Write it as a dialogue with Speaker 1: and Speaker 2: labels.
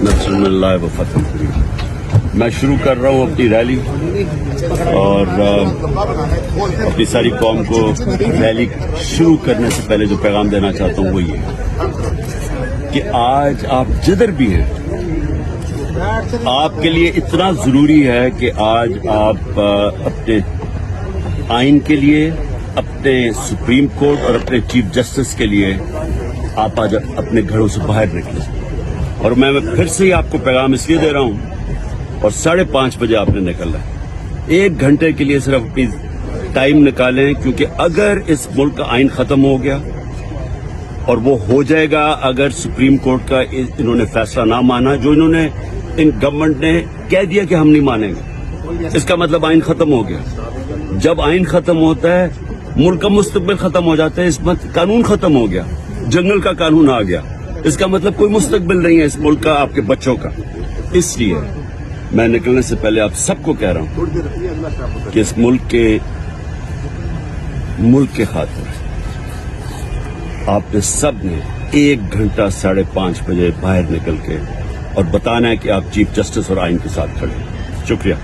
Speaker 1: नस्रुल्लाह व फतह करीम। मैं शुरू कर रहा हूँ अपनी रैली और अपनी सारी कौम को रैली शुरू करने से पहले जो पैगाम देना चाहता हूँ वो ये है कि आज आप जिधर भी हैं आपके लिए इतना जरूरी है कि आज आप अपने आइन के लिए, अपने सुप्रीम कोर्ट और अपने चीफ जस्टिस के लिए आप आज अपने घरों से बाहर निकलें। और मैं फिर से ही आपको पैगाम इसलिए दे रहा हूं और 5:30 बजे आपने निकलना है। 1 घंटे के लिए सिर्फ अपनी टाइम निकालें, क्योंकि अगर इस मुल्क का आइन खत्म हो गया और वो हो जाएगा अगर सुप्रीम कोर्ट का इन्होंने फैसला ना माना, जो इन्होंने इन गवर्नमेंट ने कह दिया कि हम नहीं मानेंगे, इसका मतलब आइन खत्म हो गया। जब आइन खत्म होता है मुल्क का मुस्तकबिल खत्म हो जाता है। इस कानून खत्म हो गया, जंगल का कानून आ गया, इसका मतलब कोई मुस्तकबिल नहीं है इस मुल्क का, आपके बच्चों का। इसलिए मैं निकलने से पहले आप सबको कह रहा हूं कि इस मुल्क के खातिर आपने सब ने 1 घंटा 5:30 बजे बाहर निकल के और बताना है कि आप चीफ जस्टिस और आइन के साथ खड़े हैं। शुक्रिया।